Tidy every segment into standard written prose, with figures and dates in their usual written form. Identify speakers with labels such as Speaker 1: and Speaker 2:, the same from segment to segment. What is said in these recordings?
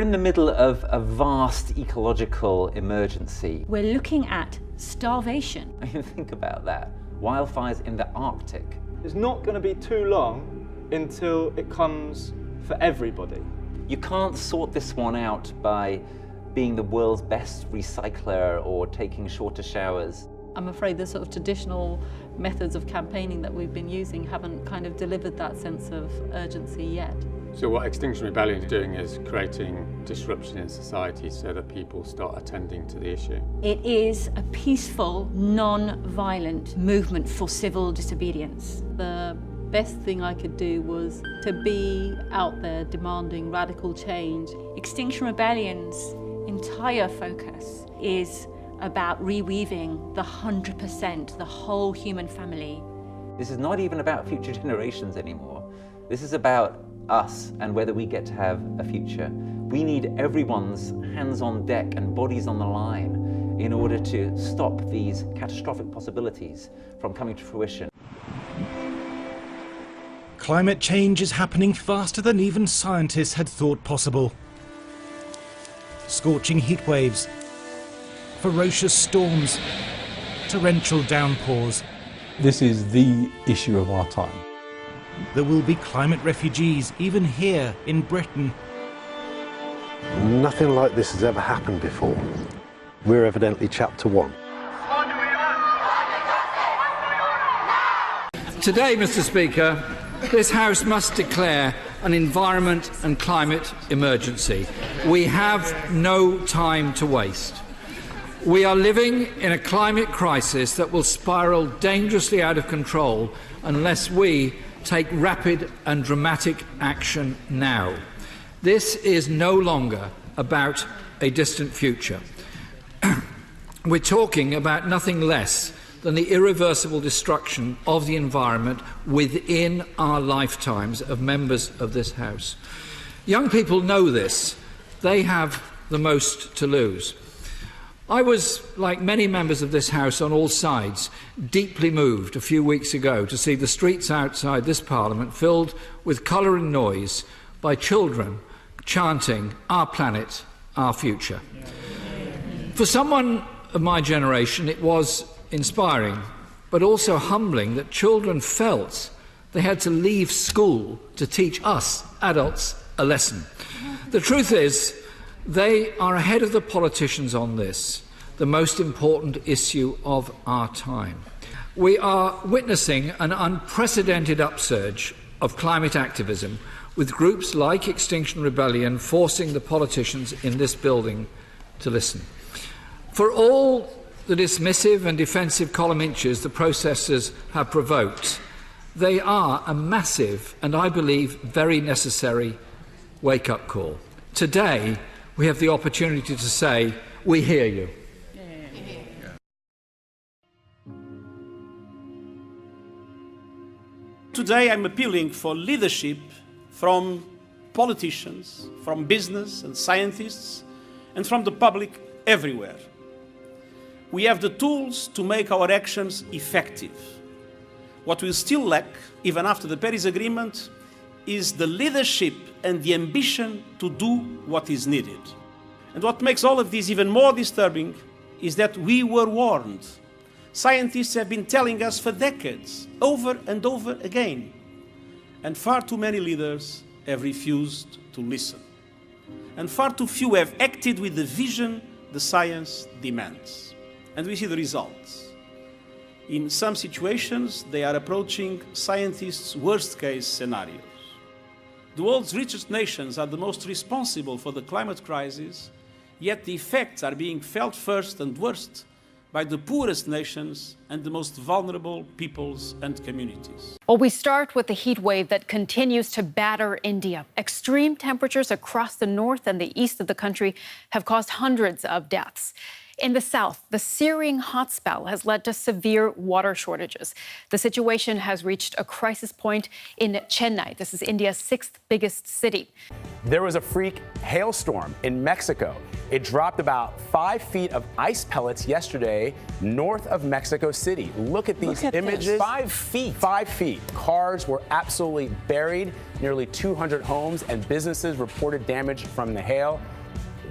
Speaker 1: We're in the middle of a vast ecological emergency.
Speaker 2: We're looking at starvation.
Speaker 1: I mean, think about that. Wildfires in the Arctic.
Speaker 3: It's not going to be too long until it comes for everybody.
Speaker 1: You can't sort this one out by being the world's best recycler or taking shorter showers.
Speaker 4: I'm afraid the sort of traditional methods of campaigning that we've been using haven't kind of delivered that sense of urgency yet.
Speaker 5: So what Extinction Rebellion is doing is creating disruption in society so that people start attending to the issue.
Speaker 2: It is a peaceful, non-violent movement for civil disobedience.
Speaker 4: The best thing I could do was to be out there demanding radical change.
Speaker 2: Extinction Rebellion's entire focus is about reweaving the 100%, the whole human family.
Speaker 1: This is not even about future generations anymore. This is about us and whether we get to have a future. We need everyone's hands on deck and bodies on the line in order to stop these catastrophic possibilities from coming to fruition.
Speaker 6: Climate change is happening faster than even scientists had thought possible. Scorching heat waves, ferocious storms, torrential downpours.
Speaker 7: This is the issue of our time.
Speaker 6: There will be climate refugees, even here in Britain.
Speaker 8: Nothing like this has ever happened before. We're evidently chapter 1.
Speaker 9: Today, Mr. Speaker, this House must declare an environment and climate emergency. We have no time to waste. We are living in a climate crisis that will spiral dangerously out of control unless we take rapid and dramatic action now. This is no longer about a distant future. We're talking about nothing less than the irreversible destruction of the environment within our lifetimes of members of this House. Young people know this. They have the most to lose. I was, like many members of this House on all sides, deeply moved a few weeks ago to see the streets outside this Parliament filled with colour and noise by children chanting, "Our planet, our future." For someone of my generation, it was inspiring, but also humbling that children felt they had to leave school to teach us, adults, a lesson. The truth is, they are ahead of the politicians on this, the most important issue of our time. We are witnessing an unprecedented upsurge of climate activism, with groups like Extinction Rebellion forcing the politicians in this building to listen. For all the dismissive and defensive column inches the protesters have provoked, they are a massive and, I believe, very necessary wake-up call. Today, we have the opportunity to say, we hear you.
Speaker 10: Today I'm appealing for leadership from politicians, from business and scientists, and from the public everywhere. We have the tools to make our actions effective. What we still lack, even after the Paris Agreement, is the leadership and the ambition to do what is needed. And what makes all of this even more disturbing is that we were warned. Scientists have been telling us for decades, over and over again. And far too many leaders have refused to listen. And far too few have acted with the vision the science demands. And we see the results. In some situations, they are approaching scientists' worst-case scenarios. The world's richest nations are the most responsible for the climate crisis, yet the effects are being felt first and worst by the poorest nations and the most vulnerable peoples and communities.
Speaker 11: Well, we start with the heat wave that continues to batter India. Extreme temperatures across the north and the east of the country have caused hundreds of deaths. In the south, the searing hot spell has led to severe water shortages. The situation has reached a crisis point in Chennai. This is India's sixth biggest city.
Speaker 12: There was a freak hailstorm in Mexico. It dropped about 5 feet of ice pellets yesterday north of Mexico City. Look at these images.
Speaker 13: This. 5 feet.
Speaker 12: 5 feet. Cars were absolutely buried. Nearly 200 homes and businesses reported damage from the hail.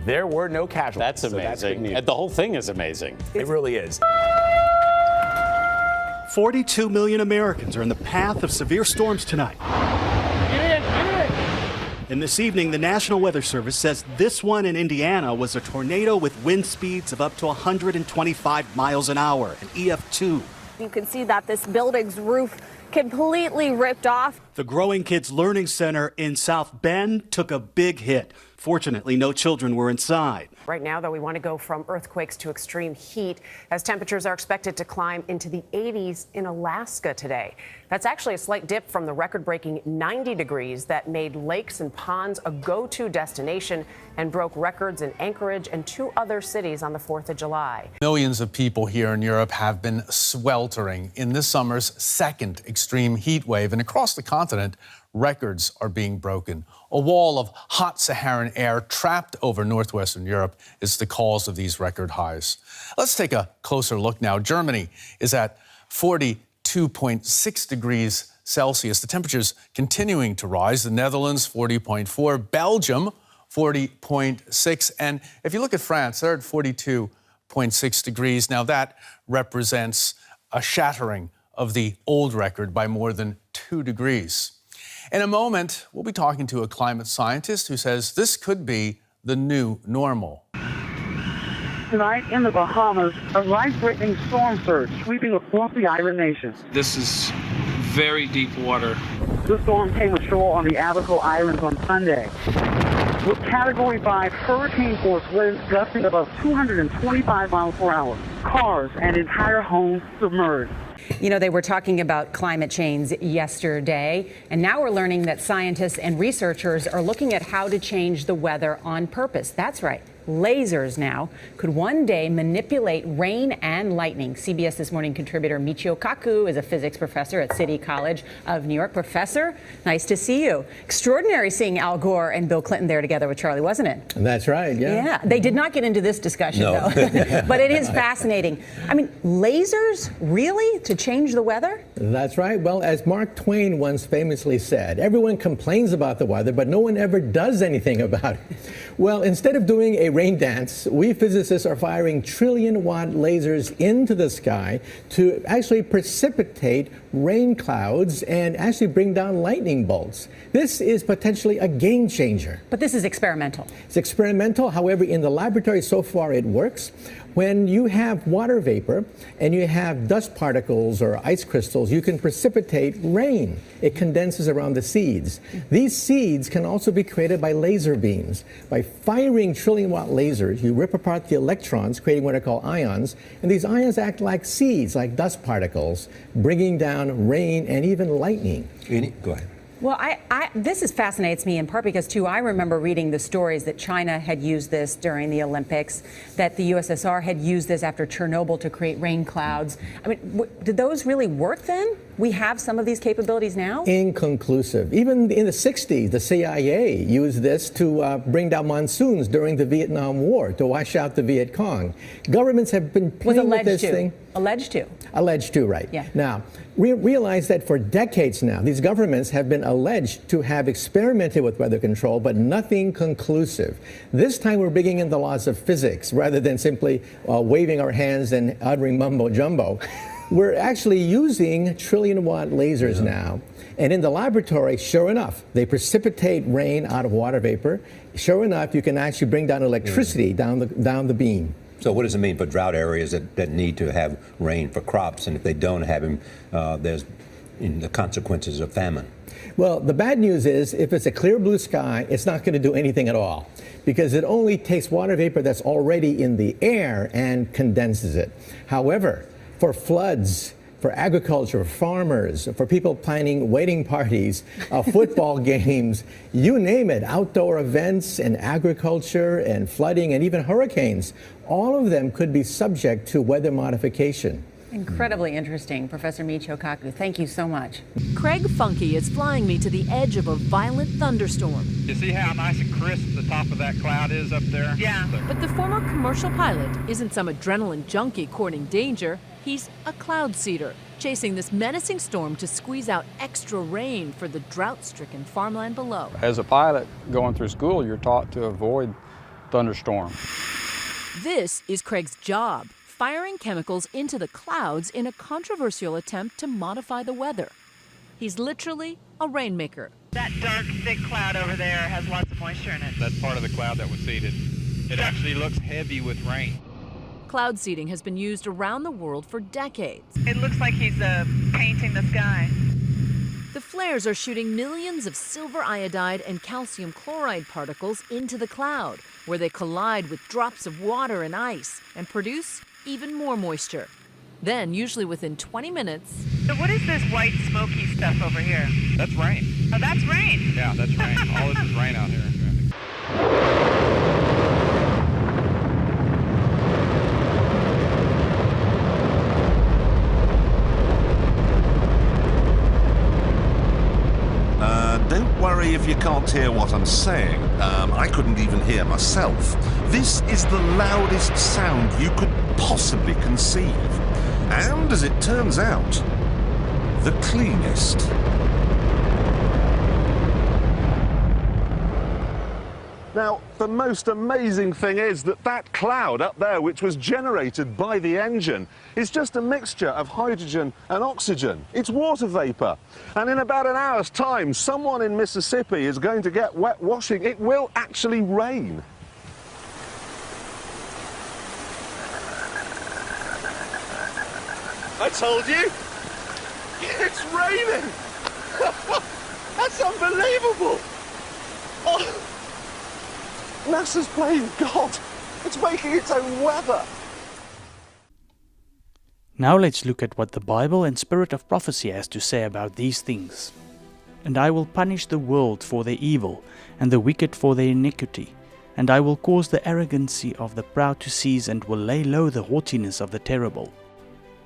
Speaker 12: There were no casualties.
Speaker 13: That's amazing.
Speaker 12: So that's good news.
Speaker 13: And the whole thing is amazing.
Speaker 12: It really is.
Speaker 6: 42 million Americans are in the path of severe storms tonight. And this evening, the National Weather Service says this one in Indiana was a tornado with wind speeds of up to 125 miles an hour, an EF2.
Speaker 14: You can see that this building's roof completely ripped off.
Speaker 6: The Growing Kids Learning Center in South Bend took a big hit. Fortunately, no children were inside.
Speaker 15: Right now, though, we want to go from earthquakes to extreme heat as temperatures are expected to climb into the 80s in Alaska today. That's actually a slight dip from the record-breaking 90 degrees that made lakes and ponds a go-to destination and broke records in Anchorage and 2 other cities on the 4th of July.
Speaker 16: Millions of people here in Europe have been sweltering in this summer's second extreme heat wave, and across the continent, records are being broken. A wall of hot Saharan air trapped over northwestern Europe is the cause of these record highs. Let's take a closer look now. Germany is at 42.6 degrees Celsius. The temperature's continuing to rise. The Netherlands, 40.4. Belgium, 40.6. And if you look at France, they're at 42.6 degrees. Now that represents a shattering of the old record by more than 2 degrees. In a moment, we'll be talking to a climate scientist who says this could be the new normal.
Speaker 17: Tonight in the Bahamas, a life-threatening storm surge sweeping across the island nation.
Speaker 18: This is very deep water.
Speaker 17: The storm came ashore on the Abaco Islands on Sunday. With Category 5 hurricane force winds gusting above 225 miles per hour, cars and entire homes submerged.
Speaker 19: You know, they were talking about climate change yesterday, and now we're learning that scientists and researchers are looking at how to change the weather on purpose. That's right. Lasers now could one day manipulate rain and lightning. CBS This Morning contributor Michio Kaku is a physics professor at City College of New York. Professor, nice to see you. Extraordinary seeing Al Gore and Bill Clinton there together with Charlie, wasn't it?
Speaker 20: That's right, yeah.
Speaker 19: Yeah, they did not get into this discussion, though. But it is fascinating. I mean, lasers, really, to change the weather?
Speaker 20: That's right. Well, as Mark Twain once famously said, everyone complains about the weather, but no one ever does anything about it. Well, instead of doing a rain dance, we physicists are firing trillion-watt lasers into the sky to actually precipitate rain clouds and actually bring down lightning bolts. This is potentially a game changer.
Speaker 19: But this is experimental.
Speaker 20: It's experimental. However, in the laboratory so far it works. When you have water vapor and you have dust particles or ice crystals, you can precipitate rain. It condenses around the seeds. These seeds can also be created by laser beams. By firing trillion-watt lasers, you rip apart the electrons, creating what are called ions, and these ions act like seeds, like dust particles, bringing down rain and even lightning.
Speaker 8: Go ahead.
Speaker 19: Well, this fascinates me in part because, too, I remember reading the stories that China had used this during the Olympics, that the USSR had used this after Chernobyl to create rain clouds. I mean, did those really work then? We have some of these capabilities now?
Speaker 20: Inconclusive. Even in the 60s, the CIA used this to bring down monsoons during the Vietnam War, to wash out the Viet Cong. Governments have been playing with this thing.
Speaker 19: Alleged to.
Speaker 20: Alleged to, right.
Speaker 19: Yeah.
Speaker 20: Now, we realize that for decades now, these governments have been alleged to have experimented with weather control, but nothing conclusive. This time we're bringing in the laws of physics rather than simply waving our hands and uttering mumbo-jumbo. We're actually using trillion-watt lasers now. And in the laboratory, sure enough, they precipitate rain out of water vapor. Sure enough, you can actually bring down electricity down the beam.
Speaker 8: So what does it mean for drought areas that need to have rain for crops? And if they don't have them, there's the consequences of famine.
Speaker 20: Well, the bad news is if it's a clear blue sky, it's not going to do anything at all because it only takes water vapor that's already in the air and condenses it. However, for floods, for agriculture, farmers, for people planning wedding parties, football games, you name it, outdoor events and agriculture and flooding and even hurricanes. All of them could be subject to weather modification.
Speaker 19: Incredibly interesting. Professor Michio Kaku, thank you so much.
Speaker 21: Craig Funky is flying me to the edge of a violent thunderstorm.
Speaker 22: You see how nice and crisp the top of that cloud is up there?
Speaker 21: Yeah. But the former commercial pilot isn't some adrenaline junkie courting danger. He's a cloud seeder, chasing this menacing storm to squeeze out extra rain for the drought-stricken farmland below.
Speaker 23: As a pilot going through school, you're taught to avoid thunderstorms.
Speaker 21: This is Craig's job, firing chemicals into the clouds in a controversial attempt to modify the weather. He's literally a rainmaker.
Speaker 24: That dark, thick cloud over there has lots of moisture in it.
Speaker 22: That's part of the cloud that was seeded. It actually looks heavy with rain.
Speaker 21: Cloud seeding has been used around the world for decades.
Speaker 24: It looks like he's painting the sky.
Speaker 21: The flares are shooting millions of silver iodide and calcium chloride particles into the cloud, where they collide with drops of water and ice and produce even more moisture. Then, usually within 20 minutes...
Speaker 24: So what is this white smoky stuff over here?
Speaker 22: That's rain.
Speaker 24: Oh, that's rain?
Speaker 22: Yeah, that's rain. All this is rain out here.
Speaker 25: Don't worry if you can't hear what I'm saying. I couldn't even hear myself. This is the loudest sound you could possibly conceive. And, as it turns out, the cleanest. Now, the most amazing thing is that that cloud up there, which was generated by the engine, is just a mixture of hydrogen and oxygen. It's water vapor. And in about an hour's time, someone in Mississippi is going to get wet washing. It will actually rain. I told you! It's raining! That's unbelievable! Oh. NASA's playing God. It's making its own weather.
Speaker 26: Now let's look at what the Bible and Spirit of Prophecy has to say about these things. And I will punish the world for their evil, and the wicked for their iniquity. And I will cause the arrogancy of the proud to cease, and will lay low the haughtiness of the terrible.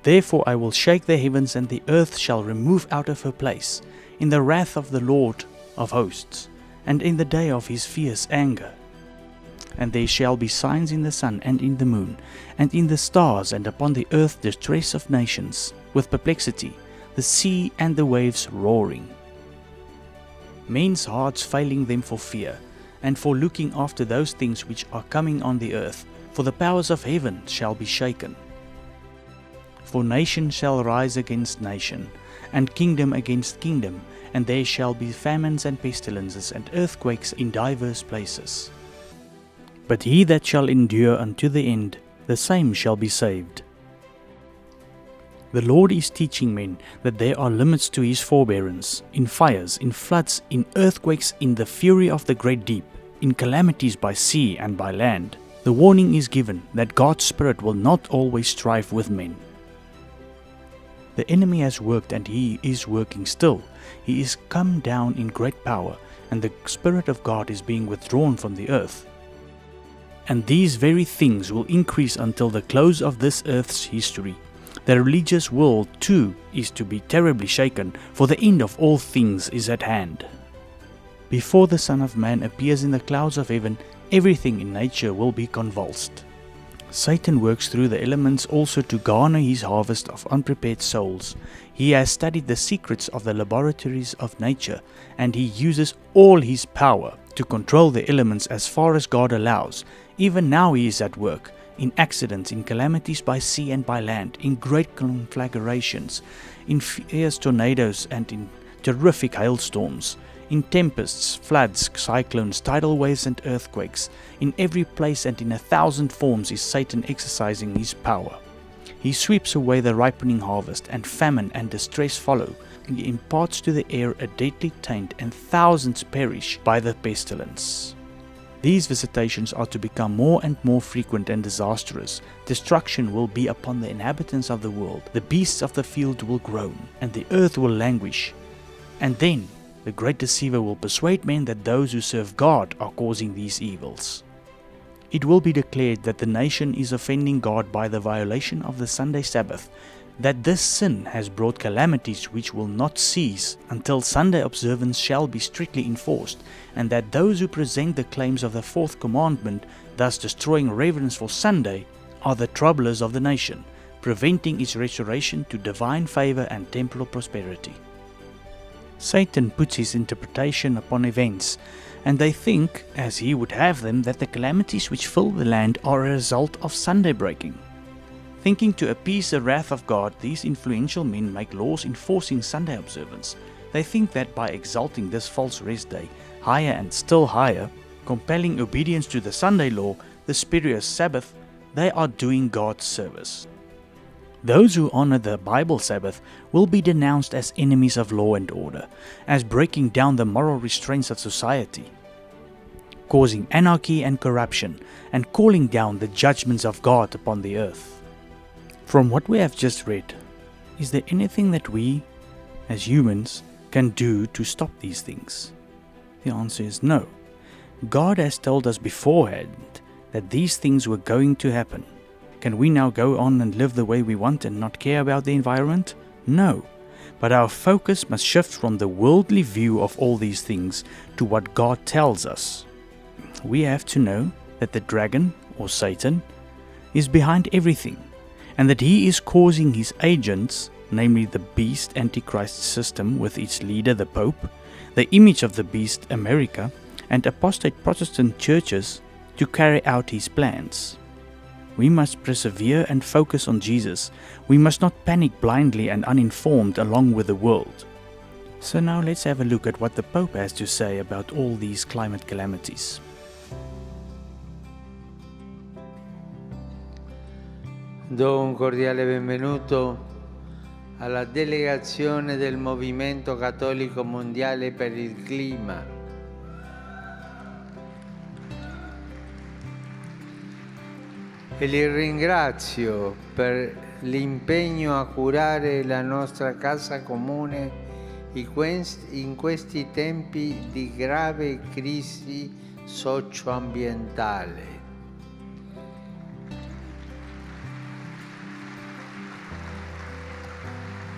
Speaker 26: Therefore I will shake the heavens, and the earth shall remove out of her place, in the wrath of the Lord of hosts, and in the day of his fierce anger. And there shall be signs in the sun and in the moon, and in the stars, and upon the earth distress of nations, with perplexity, the sea and the waves roaring. Men's hearts failing them for fear, and for looking after those things which are coming on the earth, for the powers of heaven shall be shaken. For nation shall rise against nation, and kingdom against kingdom, and there shall be famines and pestilences, and earthquakes in divers places. But he that shall endure unto the end, the same shall be saved. The Lord is teaching men that there are limits to his forbearance, in fires, in floods, in earthquakes, in the fury of the great deep, in calamities by sea and by land. The warning is given that God's Spirit will not always strive with men. The enemy has worked, and he is working still. He is come down in great power, and the Spirit of God is being withdrawn from the earth. And these very things will increase until the close of this earth's history. The religious world too is to be terribly shaken, for the end of all things is at hand. Before the Son of Man appears in the clouds of heaven, everything in nature will be convulsed. Satan works through the elements also to garner his harvest of unprepared souls. He has studied the secrets of the laboratories of nature, and he uses all his power to control the elements as far as God allows. Even now he is at work, in accidents, in calamities by sea and by land, in great conflagrations, in fierce tornadoes and in terrific hailstorms, in tempests, floods, cyclones, tidal waves and earthquakes. In every place and in 1,000 forms is Satan exercising his power. He sweeps away the ripening harvest, and famine and distress follow. He imparts to the air a deadly taint, and thousands perish by the pestilence. These visitations are to become more and more frequent and disastrous. Destruction will be upon the inhabitants of the world. The beasts of the field will groan, and the earth will languish. And then the great deceiver will persuade men that those who serve God are causing these evils. It will be declared that the nation is offending God by the violation of the Sunday Sabbath, that this sin has brought calamities which will not cease until Sunday observance shall be strictly enforced, and that those who present the claims of the fourth commandment, thus destroying reverence for Sunday, are the troublers of the nation, preventing its restoration to divine favor and temporal prosperity. Satan puts his interpretation upon events, and they think, as he would have them, that the calamities which fill the land are a result of Sunday breaking. Thinking to appease the wrath of God, these influential men make laws enforcing Sunday observance. They think that by exalting this false rest day higher and still higher, compelling obedience to the Sunday law, the spurious Sabbath, they are doing God's service. Those who honor the Bible Sabbath will be denounced as enemies of law and order, as breaking down the moral restraints of society, causing anarchy and corruption, and calling down the judgments of God upon the earth. From what we have just read, is there anything that we, as humans, can do to stop these things? The answer is no. God has told us beforehand that these things were going to happen. Can we now go on and live the way we want and not care about the environment? No. But our focus must shift from the worldly view of all these things to what God tells us. We have to know that the dragon, or Satan, is behind everything, and that he is causing his agents, namely the beast Antichrist system with its leader the Pope, the image of the beast America, and apostate Protestant churches, to carry out his plans. We must persevere and focus on Jesus. We must not panic blindly and uninformed along with the world. So now let's have a look at what the Pope has to say about all these climate calamities.
Speaker 1: Do un cordiale benvenuto alla delegazione del Movimento Cattolico Mondiale per il Clima. E li ringrazio per l'impegno a curare la nostra casa comune in questi tempi di grave crisi socioambientale.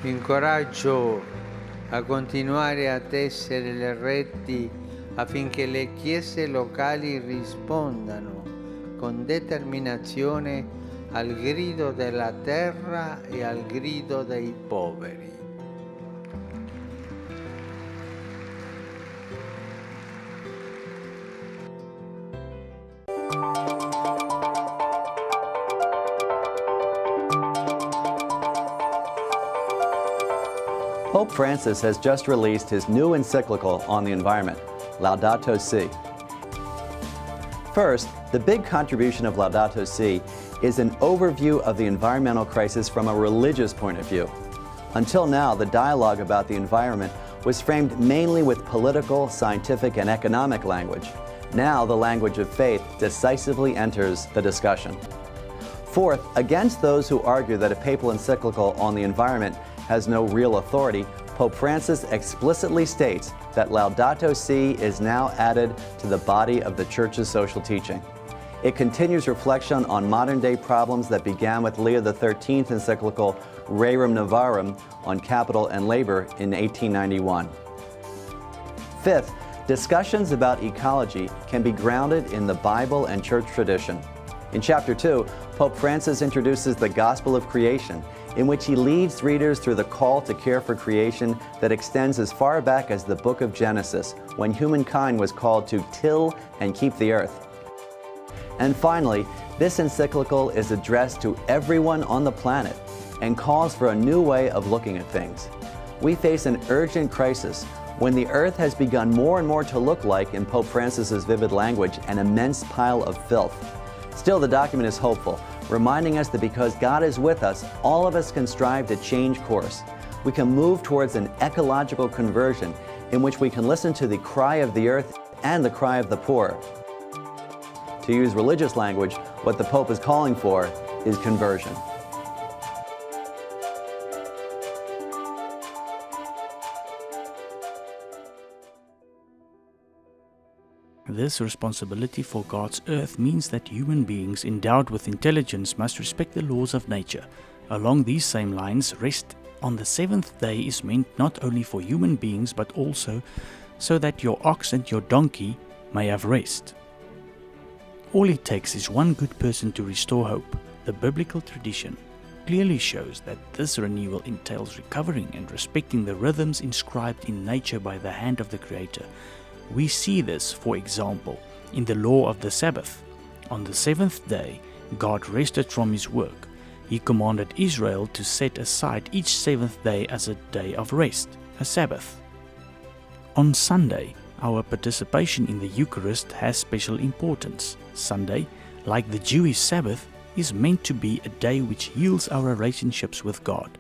Speaker 1: Incoraggio a continuare a tessere le reti affinché le chiese locali rispondano con determinazione al grido della terra e al grido dei poveri.
Speaker 2: Pope Francis has just released his new encyclical on the environment, Laudato Si. First, the big contribution of Laudato Si is an overview of the environmental crisis from a religious point of view. Until now, the dialogue about the environment was framed mainly with political, scientific, and economic language. Now, the language of faith decisively enters the discussion. Fourth, against those who argue that a papal encyclical on the environment has no real authority, Pope Francis explicitly states that Laudato Si is now added to the body of the Church's social teaching. It continues reflection on modern-day problems that began with Leo XIII's encyclical Rerum Novarum on capital and labor in 1891. Fifth, discussions about ecology can be grounded in the Bible and church tradition. In Chapter 2, Pope Francis introduces the Gospel of Creation, in which he leads readers through the call to care for creation that extends as far back as the book of Genesis, when humankind was called to till and keep the earth. And finally, this encyclical is addressed to everyone on the planet and calls for a new way of looking at things. We face an urgent crisis when the earth has begun more and more to look like, in Pope Francis's vivid language, an immense pile of filth. Still, the document is hopeful, reminding us that because God is with us, all of us can strive to change course. We can move towards an ecological conversion in which we can listen to the cry of the earth and the cry of the poor. To use religious language, what the Pope is calling for is conversion.
Speaker 26: This responsibility for God's earth means that human beings endowed with intelligence must respect the laws of nature. Along these same lines, rest on the seventh day is meant not only for human beings but also so that your ox and your donkey may have rest. All it takes is one good person to restore hope. The biblical tradition clearly shows that this renewal entails recovering and respecting the rhythms inscribed in nature by the hand of the Creator. We see this, for example, in the law of the Sabbath. On the seventh day, God rested from his work. He commanded Israel to set aside each seventh day as a day of rest, a Sabbath. On Sunday, our participation in the Eucharist has special importance. Sunday, like the Jewish Sabbath, is meant to be a day which heals our relationships with God,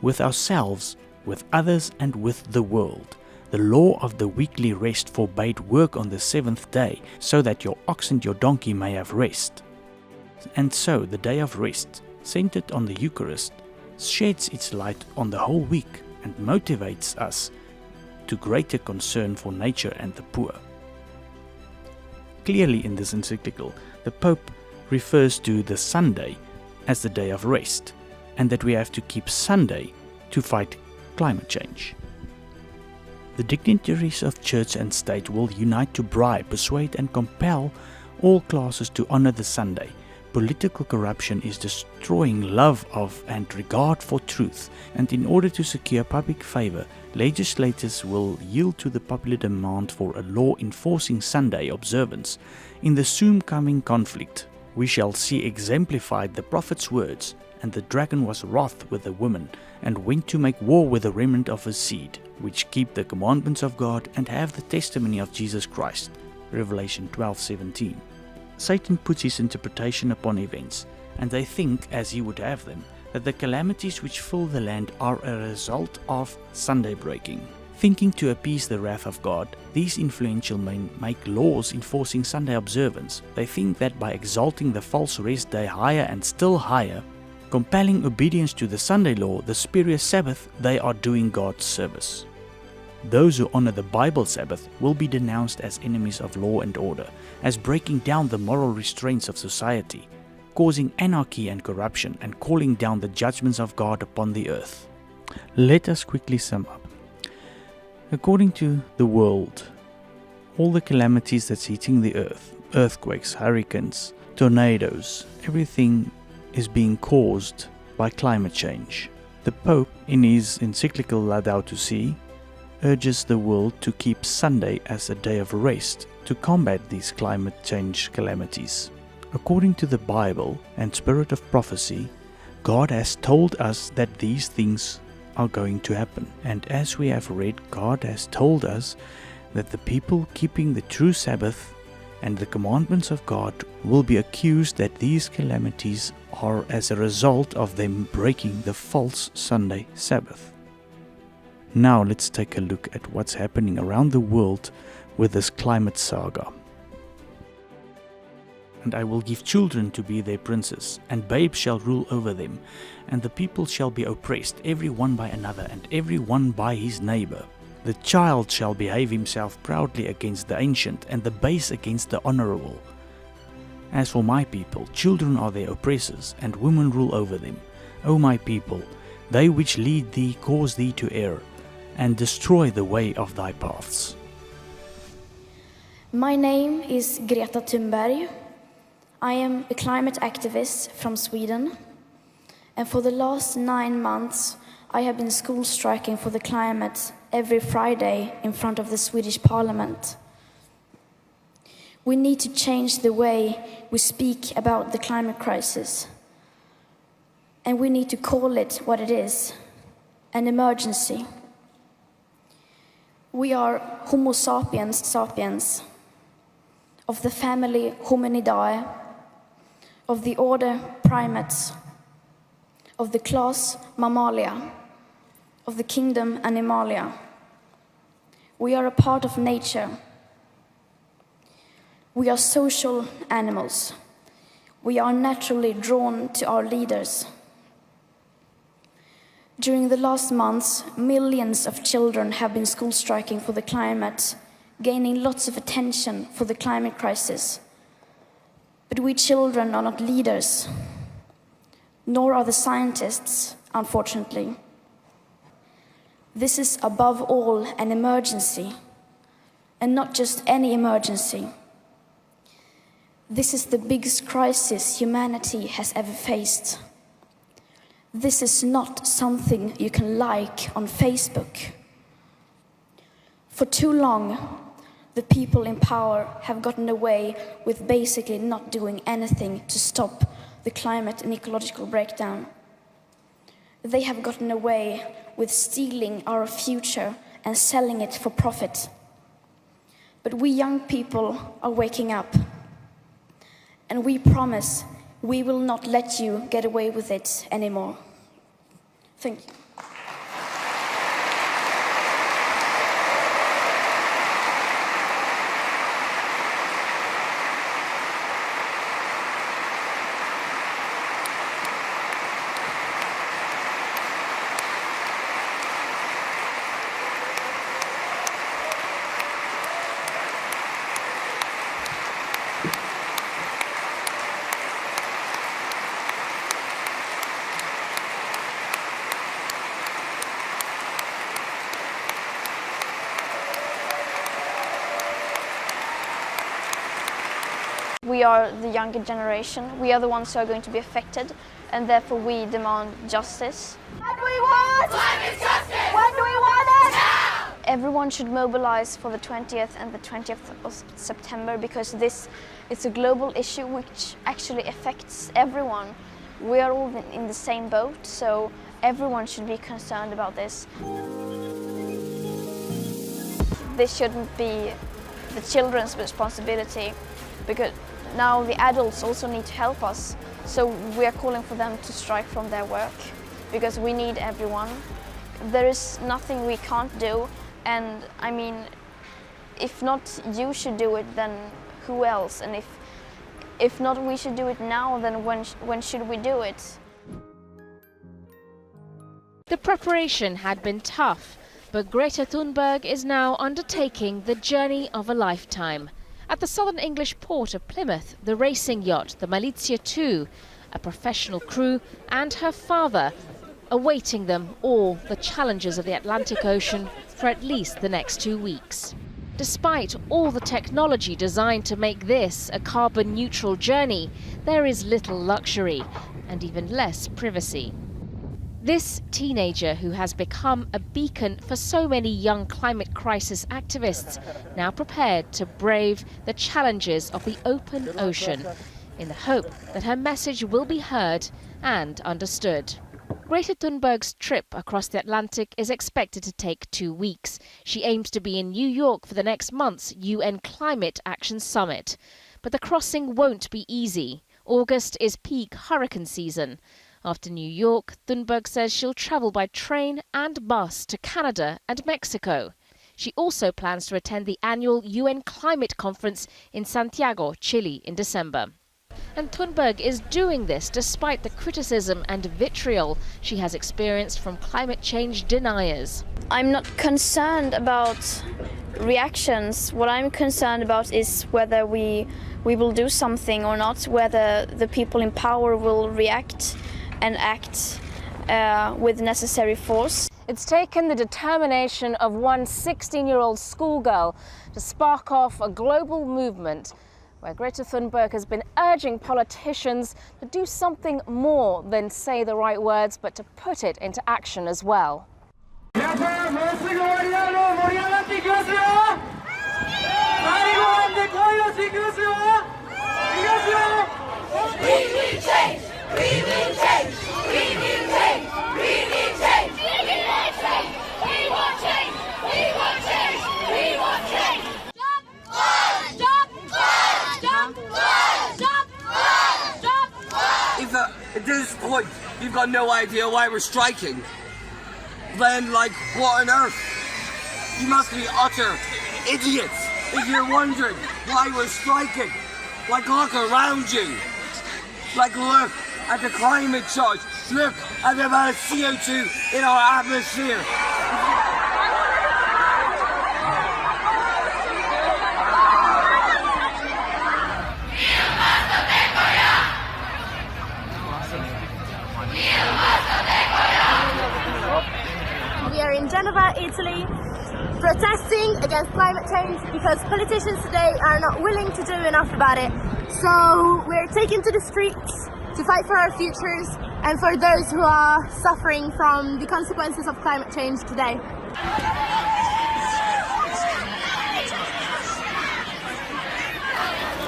Speaker 26: with ourselves, with others, and with the world. The law of the weekly rest forbade work on the seventh day, so that your ox and your donkey may have rest. And so the day of rest, centered on the Eucharist, sheds its light on the whole week and motivates us to greater concern for nature and the poor. Clearly in this encyclical, the Pope refers to the Sunday as the day of rest, and that we have to keep Sunday to fight climate change. The dignitaries of church and state will unite to bribe, persuade and compel all classes to honor the Sunday. Political corruption is destroying love of and regard for truth, and in order to secure public favor, legislators will yield to the popular demand for a law enforcing Sunday observance. In the soon coming conflict, we shall see exemplified the prophet's words, and the dragon was wroth with the woman, and went to make war with the remnant of his seed, which keep the commandments of God and have the testimony of Jesus Christ. Revelation 12:17. Satan puts his interpretation upon events, and they think, as he would have them, that the calamities which fill the land are a result of Sunday breaking. Thinking to appease the wrath of God, these influential men make laws enforcing Sunday observance. They think that by exalting the false rest day higher and still higher, compelling obedience to the Sunday law, the spurious Sabbath, they are doing God's service. Those who honor the Bible Sabbath will be denounced as enemies of law and order, as breaking down the moral restraints of society, causing anarchy and corruption, and calling down the judgments of God upon the earth. Let us quickly sum up. According to the world, all the calamities that's hitting the earth, earthquakes, hurricanes, tornadoes, everything is being caused by climate change. The Pope, in his encyclical Laudato Si', urges the world to keep Sunday as a day of rest to combat these climate change calamities. According to the Bible and spirit of prophecy, God has told us that these things are going to happen. And as we have read, God has told us that the people keeping the true Sabbath and the commandments of God will be accused that these calamities are as a result of them breaking the false Sunday Sabbath. Now let's take a look at what's happening around the world with this climate saga. And I will give children to be their princes, and babes shall rule over them, and the people shall be oppressed, every one by another, and every one by his neighbor. The child shall behave himself proudly against the ancient, and the base against the honorable. As for my people, children are their oppressors, and women rule over them. O my people, they which lead thee cause thee to err, and destroy the way of thy paths.
Speaker 3: My name is Greta Thunberg. I am a climate activist from Sweden, and for the last 9 months I have been school striking for the climate every Friday in front of the Swedish Parliament. We need to change the way we speak about the climate crisis, and we need to call it what it is, an emergency. We are Homo sapiens, of the family Hominidae, of the order Primates, of the class Mammalia, of the kingdom Animalia. We are a part of nature. We are social animals. We are naturally drawn to our leaders. During the last months, millions of children have been school striking for the climate, gaining lots of attention for the climate crisis. But we children are not leaders, nor are the scientists, unfortunately. This is above all an emergency, and not just any emergency. This is the biggest crisis humanity has ever faced. This is not something you can like on Facebook. For too long, the people in power have gotten away with basically not doing anything to stop the climate and ecological breakdown. They have gotten away with stealing our future and selling it for profit. But we young people are waking up. And we promise we will not let you get away with it anymore. Thank you.
Speaker 4: We are the younger generation. We are the ones who are going to be affected, and therefore we demand justice.
Speaker 5: What do we want? Climate justice! When do we want it? Now!
Speaker 4: Everyone should mobilize for the 20th and the 20th of September because this is a global issue which actually affects everyone. We are all in the same boat, so everyone should be concerned about this. This shouldn't be the children's responsibility because now the adults also need to help us. So we are calling for them to strike from their work because we need everyone. There is nothing we can't do, and I mean, if not you should do it, then who else? And if not we should do it now, then when should we do it?
Speaker 21: The preparation had been tough, but Greta Thunberg is now undertaking the journey of a lifetime. At the southern English port of Plymouth, the racing yacht, the Malizia 2, a professional crew and her father, awaiting them all the challenges of the Atlantic Ocean for at least the next 2 weeks. Despite all the technology designed to make this a carbon-neutral journey, there is little luxury and even less privacy. This teenager, who has become a beacon for so many young climate crisis activists, now prepared to brave the challenges of the open ocean in the hope that her message will be heard and understood. Greta Thunberg's trip across the Atlantic is expected to take 2 weeks. She aims to be in New York for the next month's UN Climate Action Summit. But the crossing won't be easy. August is peak hurricane season. After New York, Thunberg says she'll travel by train and bus to Canada and Mexico. She also plans to attend the annual UN Climate Conference in Santiago, Chile in December. And Thunberg is doing this despite the criticism and vitriol she has experienced from climate change deniers.
Speaker 4: I'm not concerned about reactions. What I'm concerned about is whether we will do something or not, whether the people in power will react and act with necessary force.
Speaker 21: It's taken the determination of one 16-year-old schoolgirl to spark off a global movement where Greta Thunberg has been urging politicians to do something more than say the right words, but to put it into action as well.
Speaker 7: At this point, you've got no idea why we're striking. Then, like, what on earth? You must be utter idiots. If you're wondering why we're striking, like look around you. Like look at the climate charge. Look at the amount of CO2 in our atmosphere.
Speaker 5: We are in Geneva, Italy, protesting against climate change because politicians today are not willing to do enough about it. So we're taking to the streets to fight for our futures and for those who are suffering from the consequences of climate change today.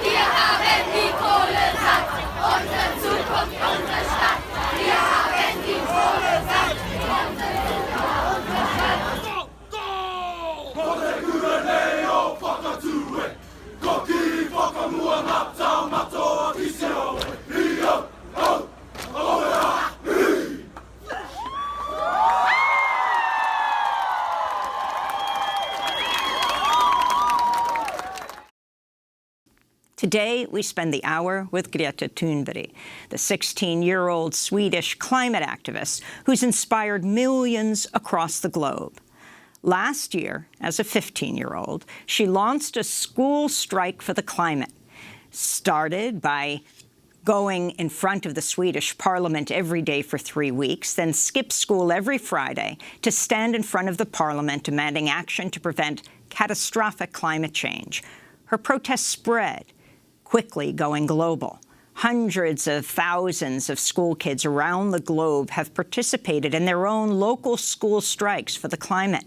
Speaker 9: Wir haben die Kohle satt, unsere Zukunft, unsere Stadt. Wir haben die Kohle satt, unsere Zukunft, unsere Stadt.
Speaker 10: Today, we spend the hour with Greta Thunberg, the 16-year-old Swedish climate activist who's inspired millions across the globe. Last year, as a 15-year-old, she launched a school strike for the climate, started by going in front of the Swedish parliament every day for 3 weeks, then skipped school every Friday to stand in front of the parliament demanding action to prevent catastrophic climate change. Her protest spread, quickly going global. Hundreds of thousands of school kids around the globe have participated in their own local school strikes for the climate.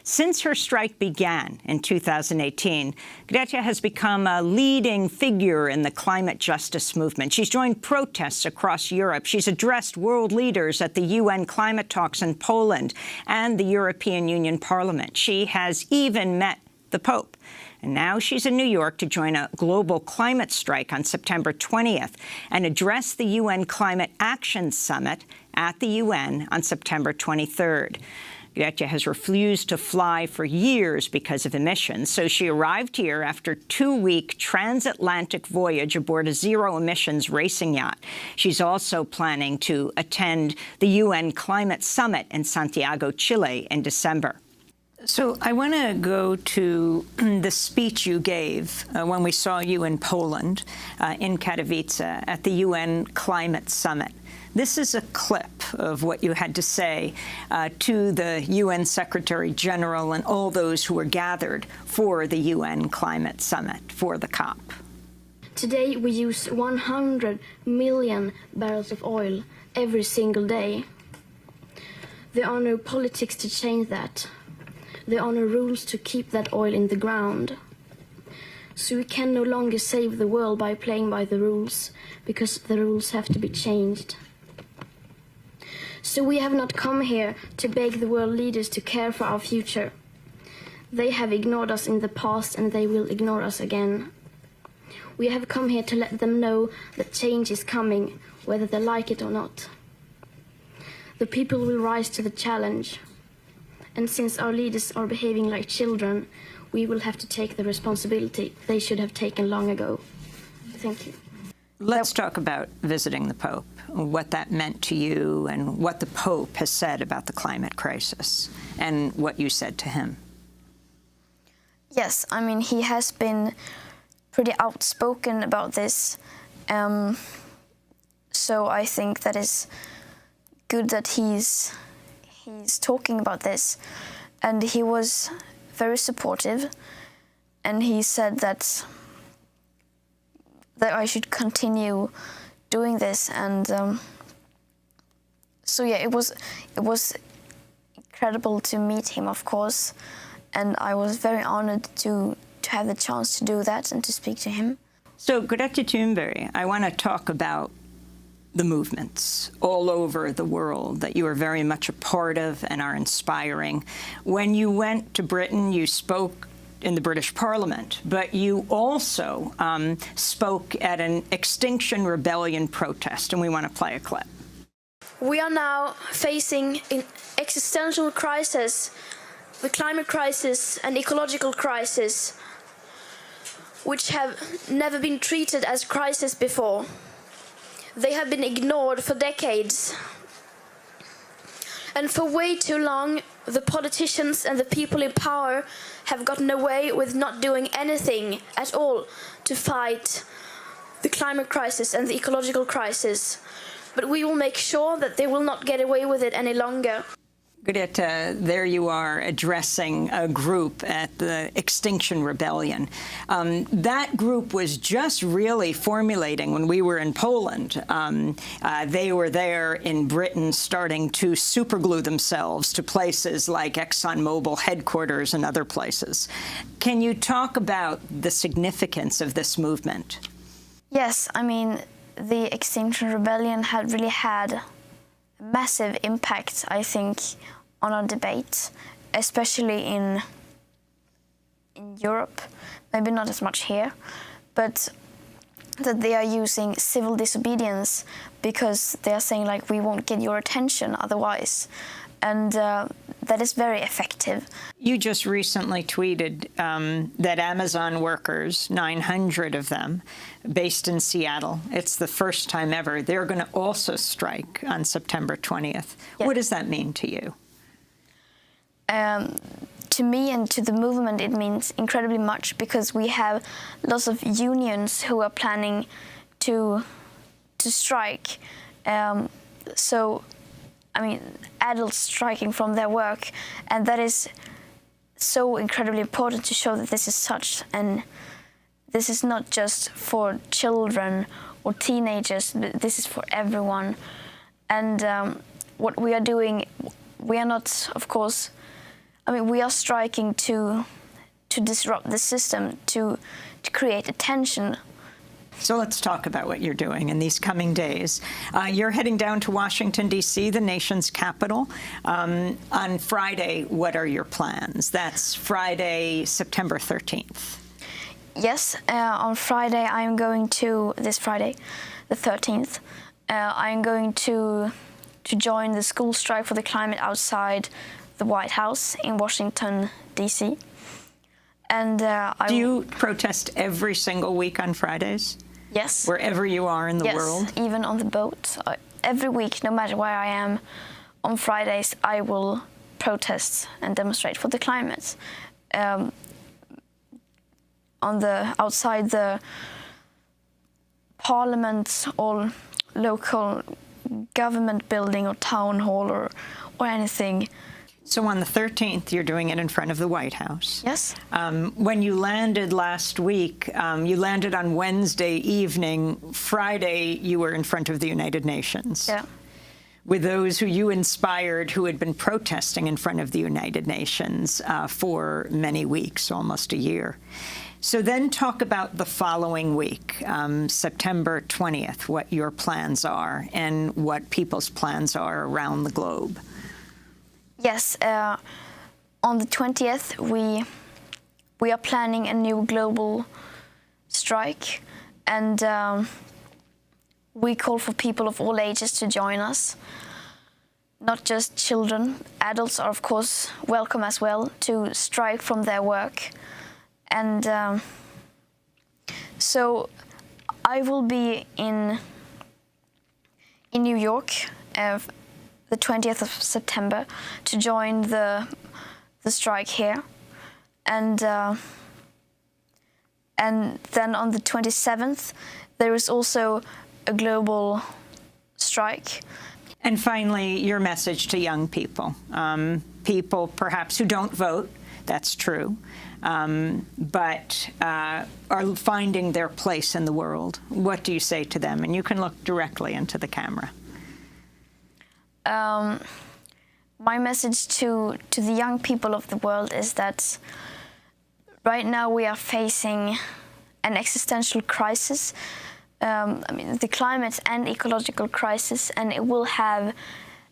Speaker 10: Since her strike began in 2018, Greta has become a leading figure in the climate justice movement. She's joined protests across Europe. She's addressed world leaders at the UN climate talks in Poland and the European Union Parliament. She has even met the Pope. And now she's in New York to join a global climate strike on September 20th and address the UN Climate Action Summit at the UN on September 23rd. Greta has refused to fly for years because of emissions, so she arrived here after a 2-week transatlantic voyage aboard a zero-emissions racing yacht. She's also planning to attend the UN Climate Summit in Santiago, Chile in December. So I want to go to the speech you gave when we saw you in Poland, in Katowice, at the UN Climate Summit. This is a clip of what you had to say to the UN Secretary General and all those who were gathered for the UN Climate Summit, for the COP.
Speaker 3: Today we use 100 million barrels of oil every single day. There are no politics to change that. There are no rules to keep that oil in the ground. So we can no longer save the world by playing by the rules, because the rules have to be changed. So we have not come here to beg the world leaders to care for our future. They have ignored us in the past and they will ignore us again. We have come here to let them know that change is coming, whether they like it or not. The people will rise to the challenge. And since our leaders are behaving like children, we will have to take the responsibility they should have taken long ago. Thank you.
Speaker 10: Let's talk about visiting the Pope, what that meant to you and what the Pope has said about the climate crisis and what you said to him.
Speaker 3: Yes, I mean, he has been pretty outspoken about this. So I think that is good that he's talking about this, and he was very supportive, and he said that I should continue doing this, and so yeah, it was incredible to meet him, of course, and I was very honored to have the chance to do that and to speak to him.
Speaker 10: So Greta Thunberg, I want to talk about the movements all over the world that you are very much a part of and are inspiring. When you went to Britain, you spoke in the British Parliament, but you also spoke at an Extinction Rebellion protest, and we want to play a clip.
Speaker 3: We are now facing an existential crisis, the climate crisis and ecological crisis. which have never been treated as crisis before. They have been ignored for decades. And for way too long, the politicians and the people in power have gotten away with not doing anything at all to fight the climate crisis and the ecological crisis. But we will make sure that they will not get away with it any longer.
Speaker 10: Greta, there you are addressing a group at the Extinction Rebellion. That group was just really formulating when we were in Poland. They were there in Britain starting to superglue themselves to places like ExxonMobil headquarters and other places. Can you talk about the significance of this movement?
Speaker 3: Yes, I mean, the Extinction Rebellion had really had a massive impact, I think, on our debate, especially in Europe, maybe not as much here, but that they are using civil disobedience because they are saying, like, we won't get your attention otherwise. And that is very effective.
Speaker 10: You just recently tweeted that Amazon workers, 900 of them, based in Seattle, it's the first time ever, they're going to also strike on September 20th. Yeah. What does that mean to you?
Speaker 3: To me and to the movement, it means incredibly much because we have lots of unions who are planning to strike. So, I mean, adults striking from their work, and that is so incredibly important to show that this is such, and this is not just for children or teenagers, this is for everyone. And what we are doing, we are not, of course, I mean, we are striking to disrupt the system, to create attention.
Speaker 10: So let's talk about what you're doing in these coming days. You're heading down to Washington, D.C., the nation's capital. On Friday, what are your plans? That's Friday, September 13th.
Speaker 3: Yes, on Friday, I am going to, this Friday, the 13th, I am going to join the school strike for the climate outside the White House in Washington, D.C. And
Speaker 10: do you protest every single week on Fridays?
Speaker 3: Yes.
Speaker 10: Wherever you are in the world?
Speaker 3: Yes, even on the boat. Every week, no matter where I am, on Fridays I will protest and demonstrate for the climate. Outside the parliament or local government building or town hall or anything.
Speaker 10: So on the 13th, you're doing it in front of the White House.
Speaker 3: Yes.
Speaker 10: When you landed last week, you landed on Wednesday evening. Friday, you were in front of the United Nations.
Speaker 3: Yeah.
Speaker 10: With those who you inspired who had been protesting in front of the United Nations for many weeks, almost a year. So then talk about the following week, September 20th, what your plans are and what people's plans are around the globe.
Speaker 3: Yes, on the 20th, we are planning a new global strike, and we call for people of all ages to join us, not just children. Adults are, of course, welcome as well to strike from their work. And so I will be in New York the 20th of September to join the strike here, and then on the 27th there is also a global strike.
Speaker 10: And finally, your message to young people, people perhaps who don't vote, that's true, but are finding their place in the world. What do you say to them? And you can look directly into the camera.
Speaker 3: My message to the young people of the world is that right now we are facing an existential crisis. I mean, the climate and ecological crisis, and it will have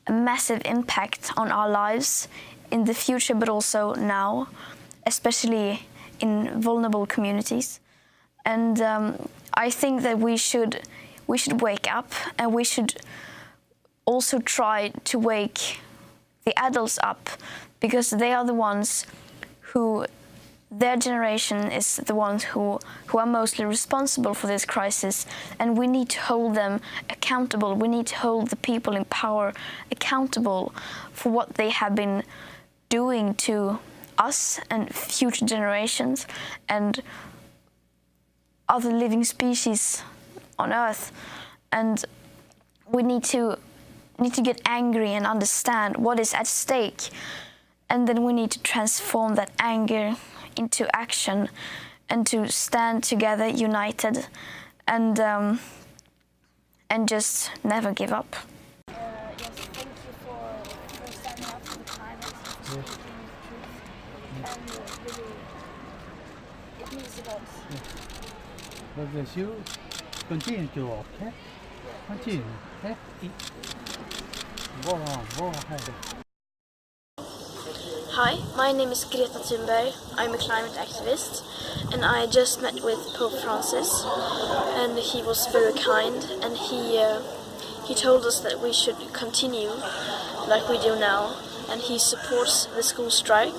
Speaker 3: a massive impact on our lives in the future, but also now, especially in vulnerable communities. And I think that we should wake up, and we should also try to wake the adults up, because they are the ones who their generation is the ones who are mostly responsible for this crisis, and we need to hold them accountable. We need to hold the people in power accountable for what they have been doing to us and future generations and other living species on Earth. And we need to get angry and understand what is at stake, and then we need to transform that anger into action and to stand together united and just never give up.
Speaker 6: Yes, thank you for standing up for the climate and speaking the truth. And really, it means a lot.
Speaker 11: But you continue to walk, okay? Continue, okay? Go ahead.
Speaker 3: Hi, my name is Greta Thunberg. I'm a climate activist, and I just met with Pope Francis, and he was very kind, and he told us that we should continue like we do now, and he supports the school strike,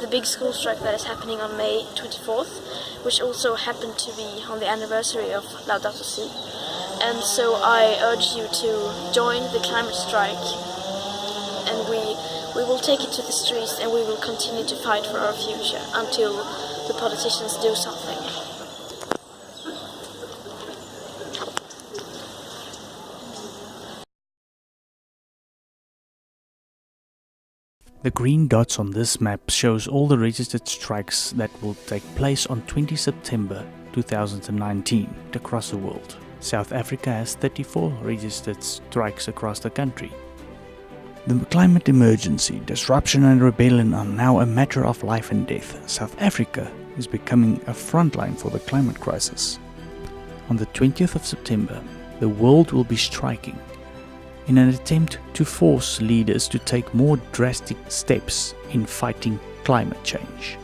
Speaker 3: the big school strike that is happening on May 24th, which also happened to be on the anniversary of Laudato Si. And so I urge you to join the climate strike, and we will take it to the streets, and we will continue to fight for our future until the politicians do something.
Speaker 26: The green dots on this map shows all the registered strikes that will take place on 20 September 2019 across the world. South Africa has 34 registered strikes across the country. The climate emergency, disruption and rebellion are now a matter of life and death. South Africa is becoming a frontline for the climate crisis. On the 20th of September, the world will be striking in an attempt to force leaders to take more drastic steps in fighting climate change.